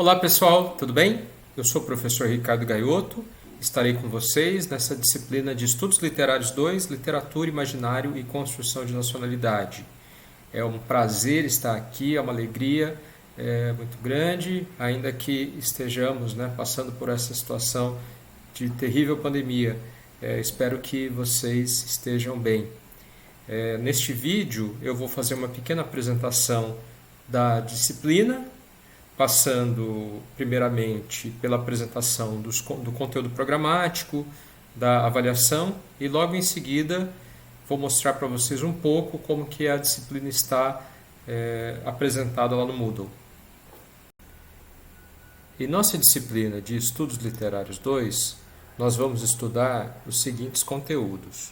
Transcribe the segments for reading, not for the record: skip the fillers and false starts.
Olá pessoal, tudo bem? Eu sou o professor Ricardo Gaiotto, estarei com vocês nessa disciplina de Estudos Literários 2, Literatura, Imaginário e Construção de Nacionalidade. É um prazer estar aqui, é uma alegria muito grande, ainda que estejamos passando por essa situação de terrível pandemia. Espero que vocês estejam bem. Neste vídeo eu vou fazer uma pequena apresentação da disciplina, passando primeiramente pela apresentação do conteúdo programático, da avaliação e logo em seguida vou mostrar para vocês um pouco como que a disciplina está apresentada lá no Moodle. Em nossa disciplina de Estudos Literários 2, nós vamos estudar os seguintes conteúdos.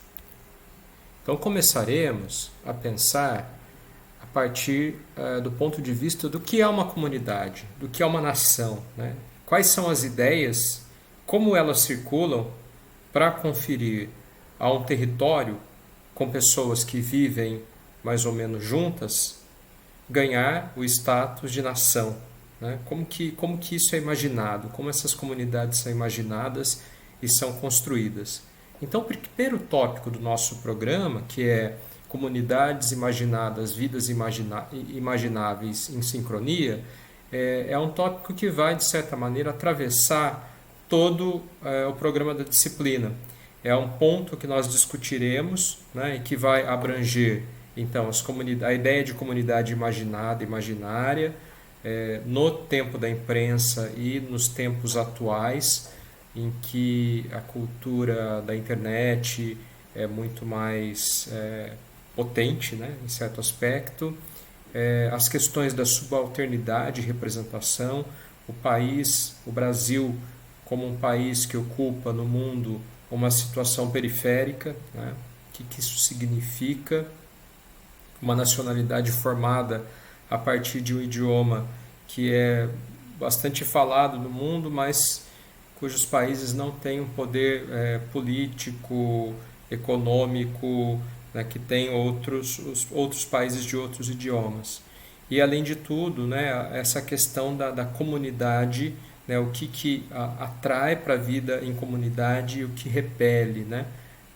Então começaremos a pensar a partir do ponto de vista do que é uma comunidade, do que é uma nação, né? Quais são as ideias, como elas circulam para conferir a um território com pessoas que vivem mais ou menos juntas, ganhar o status de nação, né? Como que isso é imaginado, como essas comunidades são imaginadas e são construídas. Então, o primeiro tópico do nosso programa, que é comunidades imaginadas, vidas imagináveis em sincronia, é um tópico que vai, de certa maneira, atravessar todo o programa da disciplina. É um ponto que nós discutiremos, né, e que vai abranger então a ideia de comunidade imaginada, imaginária, no tempo da imprensa e nos tempos atuais, em que a cultura da internet é muito mais potente, né, em certo aspecto, as questões da subalternidade e representação, o Brasil, como um país que ocupa no mundo uma situação periférica, né, o que isso significa, uma nacionalidade formada a partir de um idioma que é bastante falado no mundo, mas cujos países não têm um poder político, econômico, né, que tem outros países de outros idiomas. E, além de tudo, né, essa questão da comunidade, né, o que atrai para a vida em comunidade e o que repele. Né?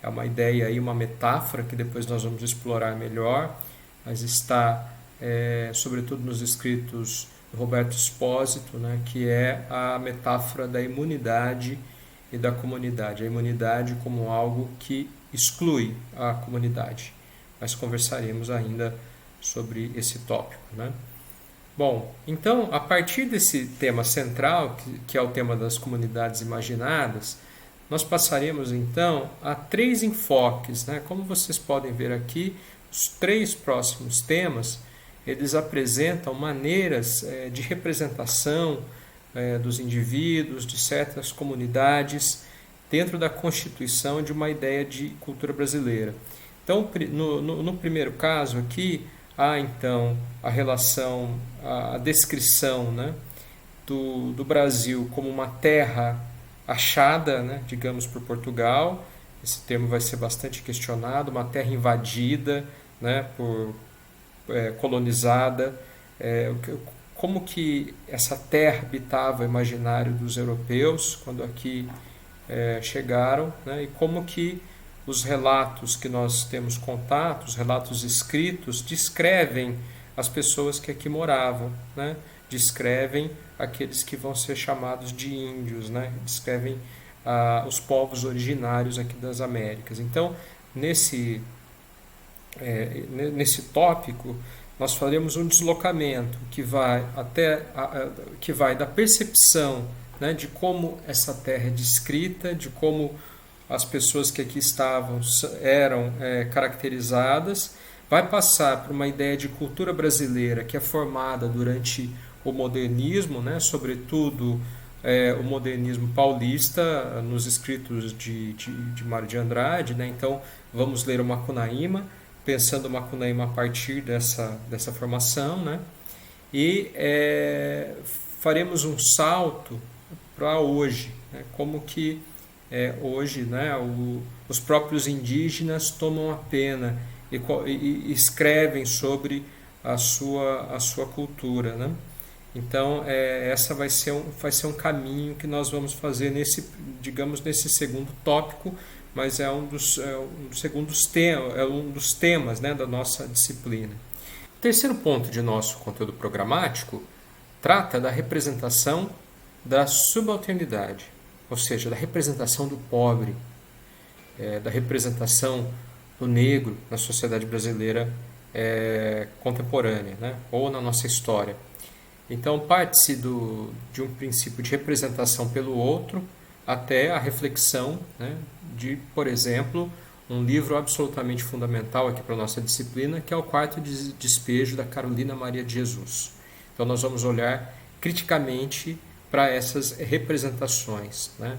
É uma ideia, aí, uma metáfora que depois nós vamos explorar melhor, mas está, sobretudo, nos escritos do Roberto Espósito, né, que é a metáfora da imunidade e da comunidade. A imunidade como algo que exclui a comunidade. Mas conversaremos ainda sobre esse tópico, né? Bom, então, a partir desse tema central, que é o tema das comunidades imaginadas, nós passaremos então a 3 enfoques, né? Como vocês podem ver aqui, os 3 próximos temas, eles apresentam maneiras de representação dos indivíduos, de certas comunidades, dentro da constituição de uma ideia de cultura brasileira. Então, no primeiro caso aqui, há então a relação, a descrição, né, do Brasil como uma terra achada, né, digamos, por Portugal. Esse termo vai ser bastante questionado, uma terra invadida, né, colonizada. Como que essa terra habitava o imaginário dos europeus quando aqui chegaram, né, e como que os relatos que nós temos contato, os relatos escritos, descrevem as pessoas que aqui moravam, né, descrevem aqueles que vão ser chamados de índios, né, descrevem os povos originários aqui das Américas. Então, nesse tópico, nós faremos um deslocamento que vai da percepção, né, de como essa terra é descrita, de como as pessoas que aqui estavam eram caracterizadas, vai passar por uma ideia de cultura brasileira que é formada durante o modernismo, né, sobretudo o modernismo paulista, nos escritos de Mário de Andrade. Né, então, vamos ler o Macunaíma, pensando o Macunaíma a partir dessa formação, né, e faremos um salto para hoje, né, como que hoje, né, os próprios indígenas tomam a pena e escrevem sobre a sua cultura, né? Então, essa vai ser um caminho que nós vamos fazer nesse segundo tópico, mas é um dos temas, né, da nossa disciplina. O terceiro ponto de nosso conteúdo programático trata da representação da subalternidade, ou seja, da representação do pobre, da representação do negro na sociedade brasileira contemporânea, né, ou na nossa história. Então, parte-se de um princípio de representação pelo outro até a reflexão, né, de, por exemplo, um livro absolutamente fundamental aqui para a nossa disciplina, que é o Quarto Despejo, da Carolina Maria de Jesus. Então, nós vamos olhar criticamente para essas representações, né?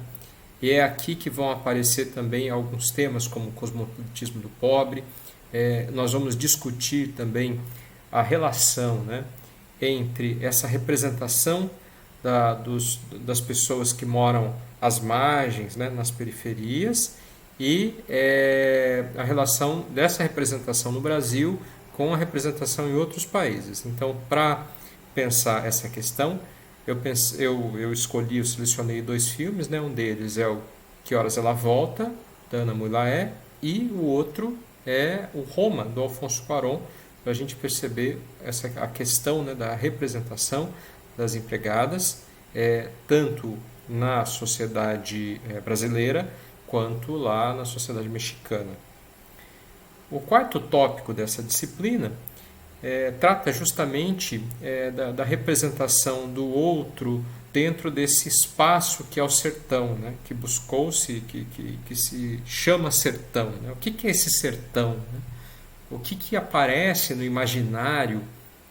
E é aqui que vão aparecer também alguns temas como o cosmopolitismo do pobre. Nós vamos discutir também a relação, né, entre essa representação das pessoas que moram às margens, né, nas periferias, e a relação dessa representação no Brasil com a representação em outros países. Então, para pensar essa questão, eu selecionei 2 filmes, né? Um deles é o Que Horas Ela Volta, da Ana Mulaé, e o outro é o Roma, do Alfonso Cuarón, para a gente perceber a questão, né, da representação das empregadas, tanto na sociedade brasileira quanto lá na sociedade mexicana. O quarto tópico dessa disciplina trata justamente da representação do outro dentro desse espaço que é o sertão, né? Que buscou-se, que se chama sertão, né? O que é esse sertão, né? O que aparece no imaginário,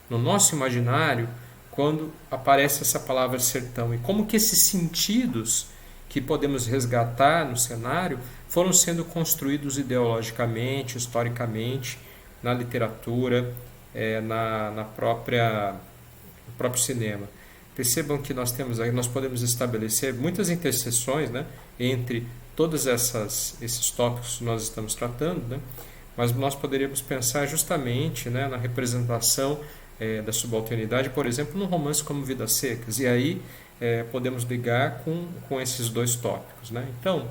no nosso imaginário, quando aparece essa palavra sertão, e como que esses sentidos que podemos resgatar no cenário foram sendo construídos ideologicamente, historicamente, na literatura, no próprio cinema. Percebam que nós podemos estabelecer muitas interseções, né, entre todos esses tópicos que nós estamos tratando, né, mas nós poderíamos pensar justamente, né, na representação da subalternidade, por exemplo, num romance como Vidas Secas, e aí podemos ligar com esses 2 tópicos, né? Então,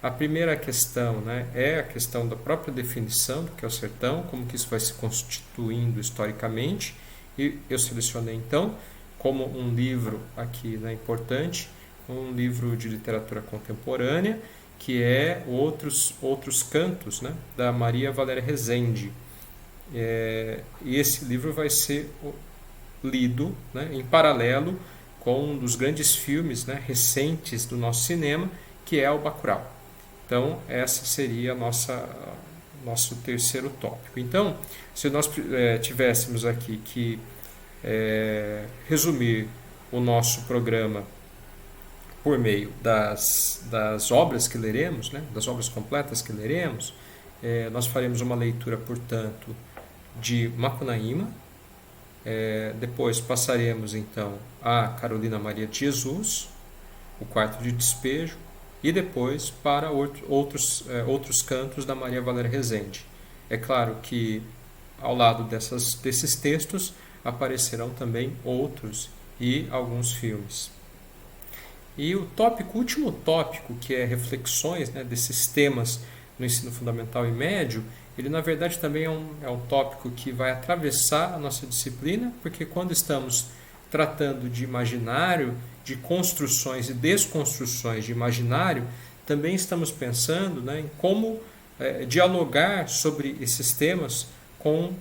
a primeira questão, né, é a questão da própria definição do que é o sertão, como que isso vai se constituindo historicamente, e eu selecionei então como um livro aqui, né, importante, um livro de literatura contemporânea, que é Outros Cantos, né, da Maria Valéria Rezende. E esse livro vai ser lido, né, em paralelo com um dos grandes filmes, né, recentes do nosso cinema, que é o Bacurau. Então, essa seria nosso terceiro tópico. Então, se nós tivéssemos aqui que resumir o nosso programa por meio das obras que leremos, né, das obras completas que leremos, nós faremos uma leitura, portanto, de Macunaíma, depois passaremos então a Carolina Maria de Jesus, o Quarto de Despejo, e depois para outros cantos da Maria Valéria Rezende. É claro que ao lado desses textos aparecerão também outros e alguns filmes. E o último tópico, que é reflexões, né, desses temas no ensino fundamental e médio, ele na verdade também é um tópico que vai atravessar a nossa disciplina, porque quando estamos tratando de imaginário, de construções e desconstruções de imaginário, também estamos pensando, né, em como dialogar sobre esses temas com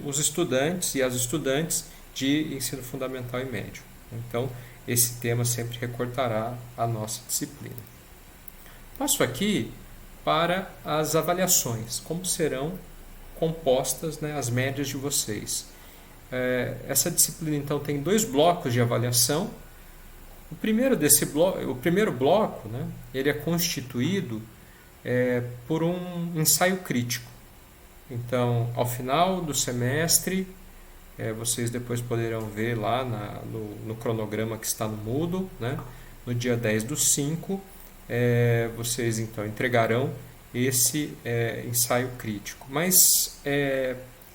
os estudantes e as estudantes de ensino fundamental e médio. Então, esse tema sempre recortará a nossa disciplina. Passo aqui para as avaliações, como serão compostas, né, as médias de vocês. Essa disciplina, então, tem 2 blocos de avaliação. O primeiro bloco, né, ele é constituído por um ensaio crítico. Então, ao final do semestre, vocês depois poderão ver lá no cronograma que está no Moodle, né, no dia 10/5, vocês então entregarão esse ensaio crítico. Mas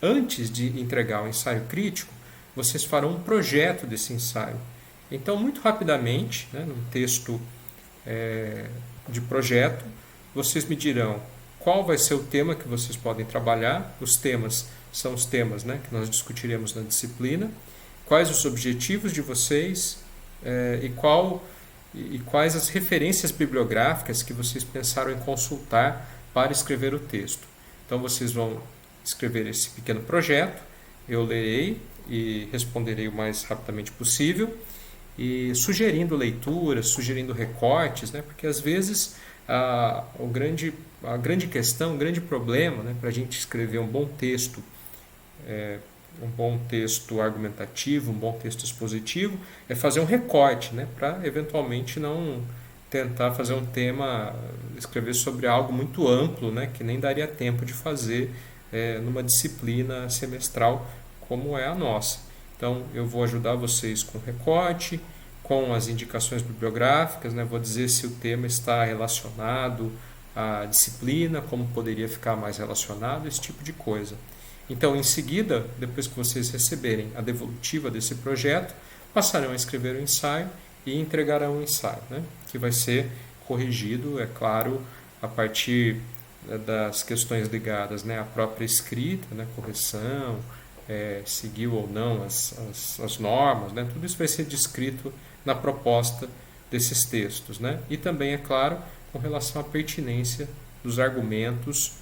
antes de entregar o ensaio crítico, vocês farão um projeto desse ensaio. Então, muito rapidamente, né, num texto de projeto, vocês me dirão qual vai ser o tema que vocês podem trabalhar. Os temas são os temas, né, que nós discutiremos na disciplina. Quais os objetivos de vocês e quais as referências bibliográficas que vocês pensaram em consultar para escrever o texto. Então, vocês vão escrever esse pequeno projeto, eu lerei e responderei o mais rapidamente possível, e sugerindo leituras, sugerindo recortes, né? Porque às vezes a grande questão, o grande problema, né, para a gente escrever um bom texto argumentativo, um bom texto expositivo, é fazer um recorte, né, para eventualmente não tentar fazer um tema, escrever sobre algo muito amplo, né, que nem daria tempo de fazer numa disciplina semestral como é a nossa. Então, eu vou ajudar vocês com recorte, com as indicações bibliográficas, né, vou dizer se o tema está relacionado à disciplina, como poderia ficar mais relacionado, esse tipo de coisa. Então, em seguida, depois que vocês receberem a devolutiva desse projeto, passarão a escrever o ensaio e entregarão o ensaio, né? Que vai ser corrigido, é claro, a partir das questões ligadas, né, à própria escrita, né, correção, seguiu ou não as normas, né? Tudo isso vai ser descrito na proposta desses textos, né? E também, é claro, com relação à pertinência dos argumentos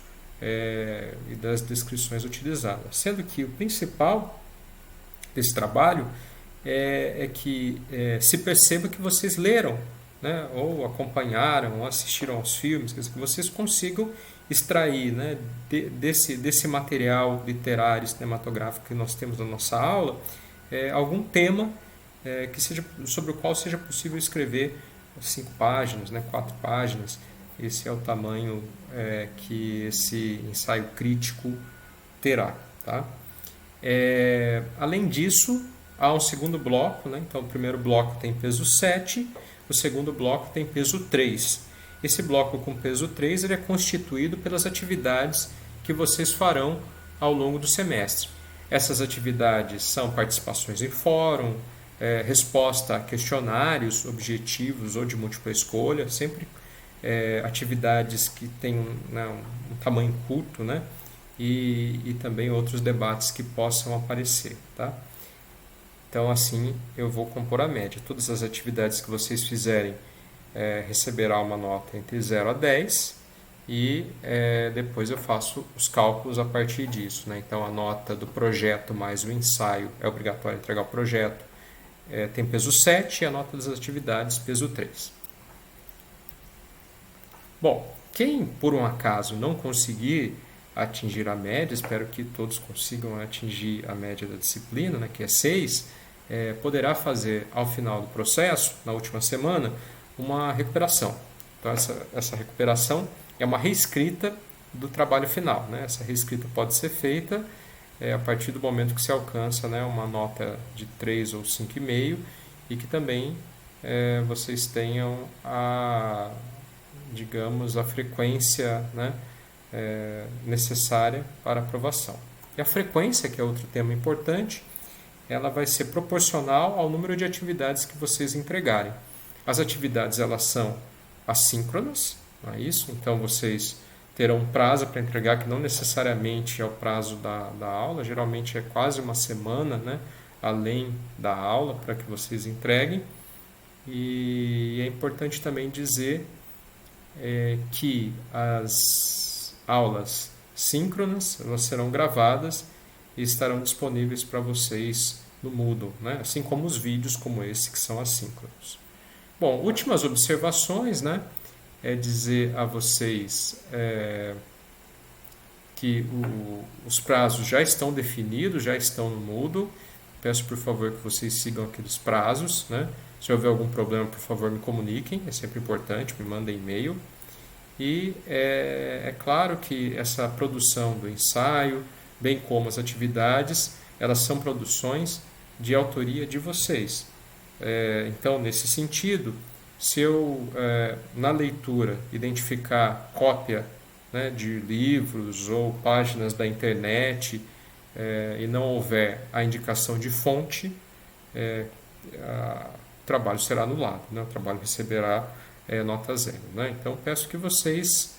e das descrições utilizadas. Sendo que o principal desse trabalho é que se perceba que vocês leram, né, ou acompanharam, ou assistiram aos filmes, que vocês consigam extrair, né, desse material literário e cinematográfico que nós temos na nossa aula, algum tema sobre o qual seja possível escrever 5 páginas, né, 4 páginas. Esse é o tamanho que esse ensaio crítico terá. Tá? Além disso, há um segundo bloco, né? Então o primeiro bloco tem peso 7, o segundo bloco tem peso 3. Esse bloco com peso 3 ele é constituído pelas atividades que vocês farão ao longo do semestre. Essas atividades são participações em fórum, resposta a questionários objetivos ou de múltipla escolha, sempre atividades que têm um tamanho curto, né? E também outros debates que possam aparecer. Tá? Então, assim, eu vou compor a média. Todas as atividades que vocês fizerem receberá uma nota entre 0 a 10 e depois eu faço os cálculos a partir disso. Né? Então, a nota do projeto mais o ensaio é obrigatório entregar o projeto, tem peso 7 e a nota das atividades peso 3. Bom, quem por um acaso não conseguir atingir a média, espero que todos consigam atingir a média da disciplina, né, que é 6, poderá fazer ao final do processo, na última semana, uma recuperação. Então essa recuperação é uma reescrita do trabalho final. Né? Essa reescrita pode ser feita a partir do momento que se alcança, né, uma nota de 3 ou 5,5 e que também vocês tenham a frequência, né, necessária para aprovação. E a frequência, que é outro tema importante, ela vai ser proporcional ao número de atividades que vocês entregarem. As atividades elas são assíncronas, não é isso? Então vocês terão um prazo para entregar que não necessariamente é o prazo da aula, geralmente é quase uma semana, né, além da aula para que vocês entreguem. E é importante também dizer que as aulas síncronas elas serão gravadas e estarão disponíveis para vocês no Moodle, né? Assim como os vídeos como esse que são assíncronos. Bom, últimas observações, né? É dizer a vocês que os prazos já estão definidos, já estão no Moodle. Peço por favor que vocês sigam aqueles prazos, né? Se houver algum problema, por favor, me comuniquem, é sempre importante, me mandem e-mail. E é claro que essa produção do ensaio, bem como as atividades, elas são produções de autoria de vocês. Então, nesse sentido, se eu, na leitura, identificar cópia, né, de livros ou páginas da internet e não houver a indicação de fonte, o trabalho será anulado, né? O trabalho receberá nota 0. Né? Então, peço que vocês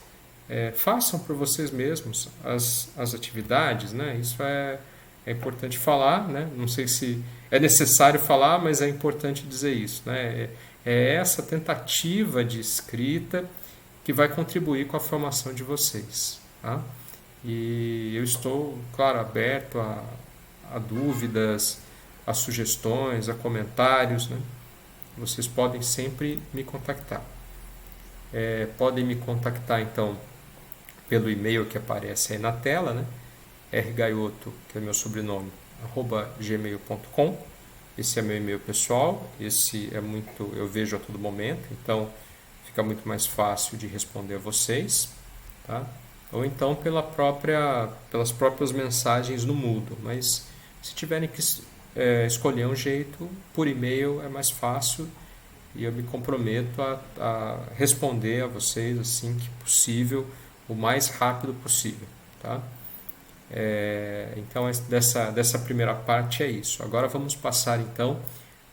façam por vocês mesmos as atividades. Né? Isso é importante falar. Né? Não sei se é necessário falar, mas é importante dizer isso. Né? É essa tentativa de escrita que vai contribuir com a formação de vocês. Tá? E eu estou, claro, aberto a dúvidas, a sugestões, a comentários. Né? Vocês podem sempre me contactar. Podem me contactar, então, pelo e-mail que aparece aí na tela, né? rgaioto, que é meu sobrenome, @gmail.com. Esse é meu e-mail pessoal, esse é muito, eu vejo a todo momento, então fica muito mais fácil de responder a vocês, tá? Ou então pelas próprias mensagens no Moodle, mas se tiverem que escolher um jeito, por e-mail é mais fácil e eu me comprometo a responder a vocês assim que possível, o mais rápido possível, tá? Então, dessa primeira parte é isso. Agora vamos passar, então,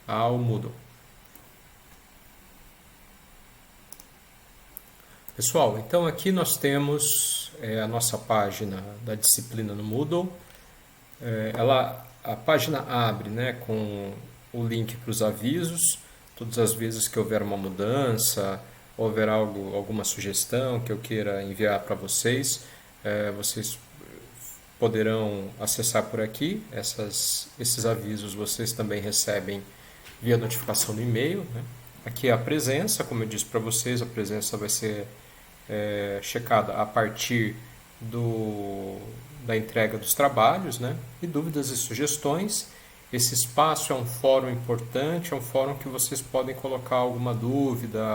ao Moodle. Pessoal, então aqui nós temos a nossa página da disciplina no Moodle. A página abre, né, com o link para os avisos. Todas as vezes que houver uma mudança, houver alguma sugestão que eu queira enviar para vocês, vocês poderão acessar por aqui. Esses avisos vocês também recebem via notificação no e-mail. Né? Aqui é a presença, como eu disse para vocês, a presença vai ser checada a partir da entrega dos trabalhos, né? E dúvidas e sugestões. Esse espaço é um fórum importante, é um fórum que vocês podem colocar alguma dúvida,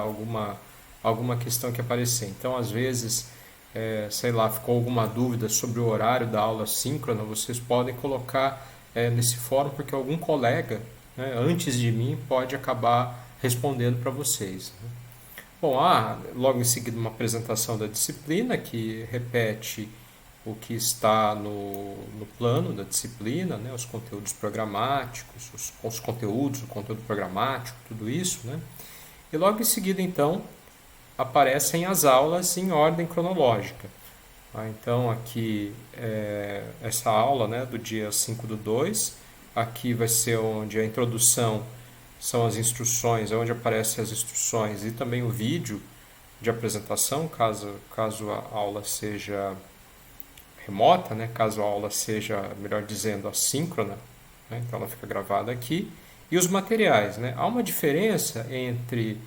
alguma questão que aparecer. Então, às vezes, ficou alguma dúvida sobre o horário da aula síncrona, vocês podem colocar nesse fórum, porque algum colega, né, antes de mim, pode acabar respondendo para vocês. Né? Bom, logo em seguida uma apresentação da disciplina, que repete o que está no plano da disciplina, né, os conteúdos programáticos, o conteúdo programático, tudo isso. Né? E logo em seguida, então, aparecem as aulas em ordem cronológica. Então, aqui, essa aula, né, do dia 5/2, aqui vai ser onde a introdução são as instruções, é onde aparecem as instruções e também o vídeo de apresentação, caso a aula seja remota, né, caso a aula seja, melhor dizendo, assíncrona, né, então ela fica gravada aqui. E os materiais, né, há uma diferença entre...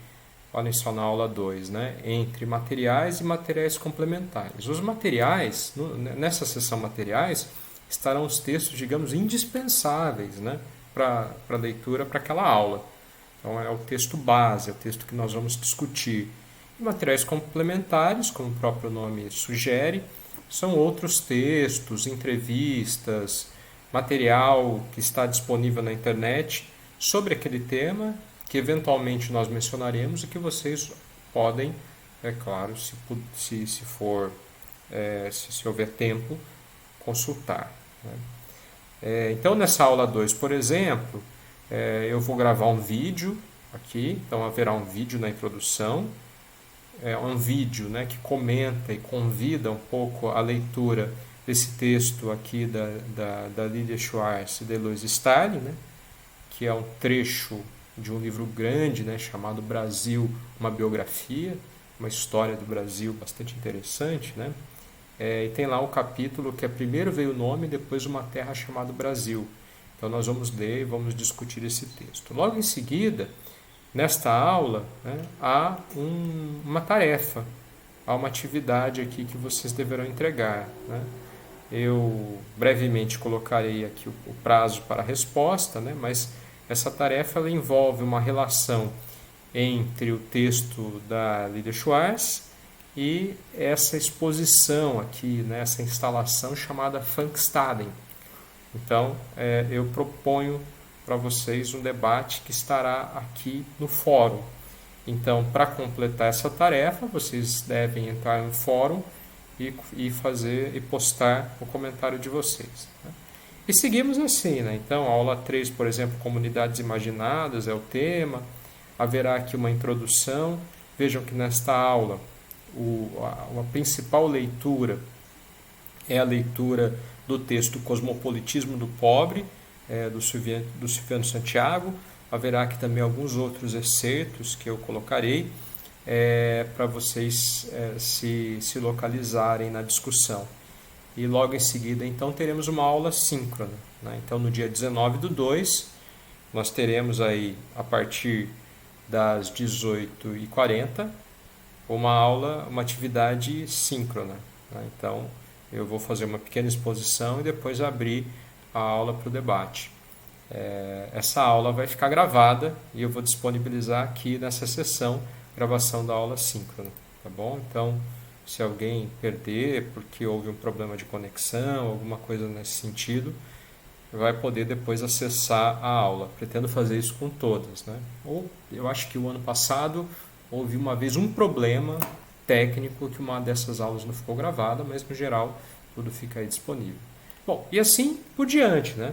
Olhem só na aula 2, né? Entre materiais e materiais complementares. Os materiais, nessa seção materiais, estarão os textos, digamos, indispensáveis, né? Para leitura para aquela aula. Então, é o texto base, é o texto que nós vamos discutir. E materiais complementares, como o próprio nome sugere, são outros textos, entrevistas, material que está disponível na internet sobre aquele tema, que eventualmente nós mencionaremos e que vocês podem, é claro, se houver tempo, consultar. Né? Então, nessa aula 2, por exemplo, eu vou gravar um vídeo aqui, então haverá um vídeo na introdução, um vídeo, né, que comenta e convida um pouco a leitura desse texto aqui da Lydia Schwartz e da Eloise Stalin, né, que é um trecho de um livro grande, né, chamado Brasil, uma biografia, uma história do Brasil bastante interessante, né? E tem lá um capítulo que primeiro veio o nome e depois uma terra chamada Brasil. Então nós vamos ler e vamos discutir esse texto. Logo em seguida, nesta aula, né, há uma tarefa, há uma atividade aqui que vocês deverão entregar. Né? Eu brevemente colocarei aqui o prazo para a resposta, né, mas essa tarefa ela envolve uma relação entre o texto da Lydia Schwartz e essa exposição aqui, né, essa instalação chamada Funkstaden. Então, eu proponho para vocês um debate que estará aqui no fórum. Então, para completar essa tarefa, vocês devem entrar no fórum e postar o comentário de vocês. Né? E seguimos assim, né? Então, a aula 3, por exemplo, comunidades imaginadas é o tema. Haverá aqui uma introdução. Vejam que nesta aula a principal leitura é a leitura do texto Cosmopolitismo do Pobre, do Silviano Santiago. Haverá aqui também alguns outros excertos que eu colocarei para vocês se localizarem na discussão. E logo em seguida, então, teremos uma aula síncrona, né? Então, no dia 19/2, nós teremos aí, a partir das 18h40, uma atividade síncrona, né? Então, eu vou fazer uma pequena exposição e depois abrir a aula para o debate. Essa aula vai ficar gravada e eu vou disponibilizar aqui nessa sessão gravação da aula síncrona, tá bom? Então, se alguém perder porque houve um problema de conexão, alguma coisa nesse sentido, vai poder depois acessar a aula. Pretendo fazer isso com todas, né? Ou eu acho que o ano passado houve uma vez um problema técnico que uma dessas aulas não ficou gravada, mas no geral tudo fica aí disponível. Bom, e assim por diante, né?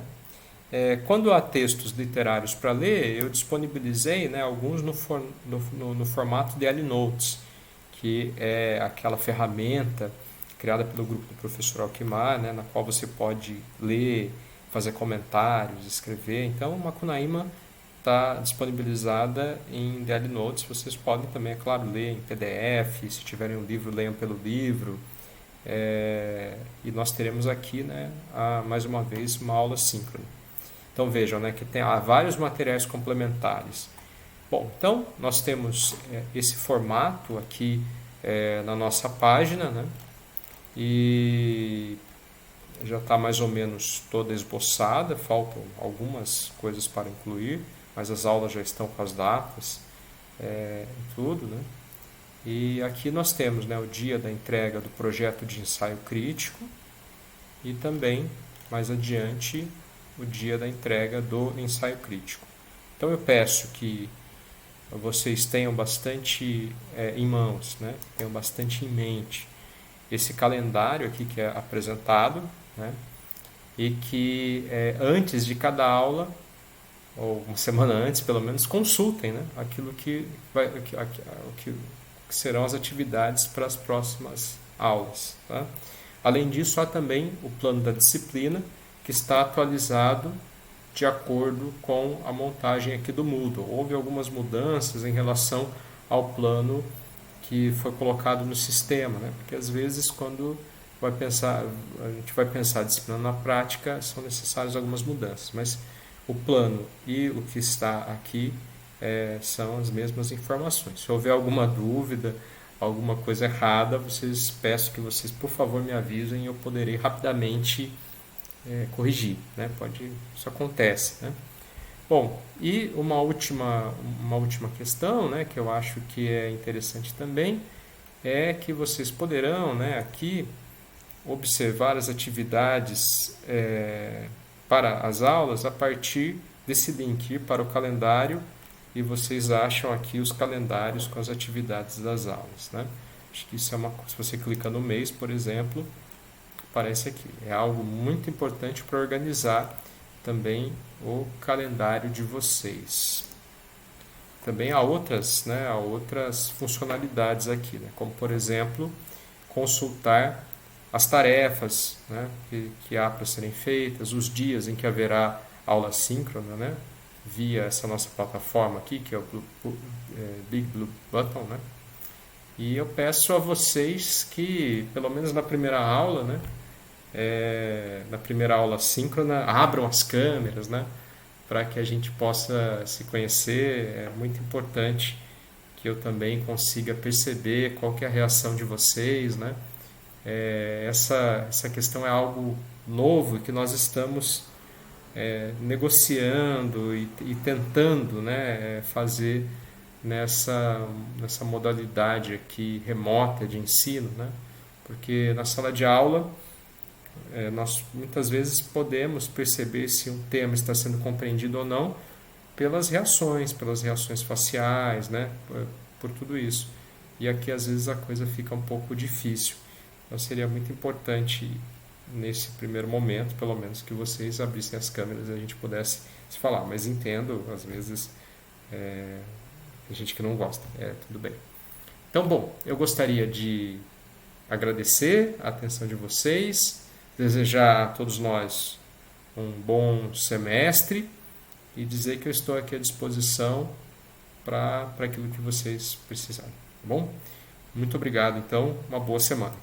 Quando há textos literários para ler, eu disponibilizei, né, alguns no formato de L-Notes, que é aquela ferramenta criada pelo grupo do professor Alquimar, né, na qual você pode ler, fazer comentários, escrever. Então, a Macunaíma está disponibilizada em DL Notes. Vocês podem também, é claro, ler em PDF. Se tiverem um livro, leiam pelo livro. E nós teremos aqui, né, mais uma vez, uma aula síncrona. Então, vejam, né, que há vários materiais complementares. Bom, então nós temos esse formato aqui na nossa página, né? E já está mais ou menos toda esboçada, faltam algumas coisas para incluir, mas as aulas já estão com as datas e tudo, né? E aqui nós temos, né, o dia da entrega do projeto de ensaio crítico e também, mais adiante, o dia da entrega do ensaio crítico. Então eu peço que vocês tenham bastante em mãos, né? Tenham bastante em mente esse calendário aqui que é apresentado, né? E que antes de cada aula, ou uma semana antes pelo menos, consultem, né, aquilo que serão as atividades para as próximas aulas, tá? Além disso, há também o plano da disciplina, que está atualizado de acordo com a montagem aqui do Moodle. Houve algumas mudanças em relação ao plano que foi colocado no sistema, né? Porque às vezes quando a gente vai pensar a disciplina na prática, são necessárias algumas mudanças, mas o plano e o que está aqui são as mesmas informações. Se houver alguma dúvida, alguma coisa errada, peço que vocês, por favor, me avisem e eu poderei rapidamente corrigir, né? Isso acontece, né? Bom, e uma última questão, né, que eu acho que é interessante também, é que vocês poderão, né, aqui observar as atividades para as aulas a partir desse link, ir para o calendário, e vocês acham aqui os calendários com as atividades das aulas, né? Acho que isso se você clica no mês, por exemplo, aparece aqui. É algo muito importante para organizar também o calendário de vocês. Também há outras funcionalidades aqui, né? Como, por exemplo, consultar as tarefas, né, que há para serem feitas, os dias em que haverá aula síncrona, né, via essa nossa plataforma aqui, que é o Big Blue Button, né? E eu peço a vocês que, pelo menos na primeira aula, né, na primeira aula síncrona, abram as câmeras, né, para que a gente possa se conhecer. É muito importante que eu também consiga perceber qual que é a reação de vocês, né? Essa questão é algo novo que nós estamos negociando e tentando, né, fazer nessa modalidade aqui remota de ensino, né? Porque na sala de aula nós muitas vezes podemos perceber se um tema está sendo compreendido ou não pelas reações faciais, né? Por tudo isso. E aqui às vezes a coisa fica um pouco difícil. Então seria muito importante nesse primeiro momento, pelo menos que vocês abrissem as câmeras e a gente pudesse se falar. Mas entendo, às vezes tem gente que não gosta, tudo bem. Então, bom, eu gostaria de agradecer a atenção de vocês, desejar a todos nós um bom semestre e dizer que eu estou aqui à disposição para aquilo que vocês precisarem, tá bom? Muito obrigado, então, uma boa semana.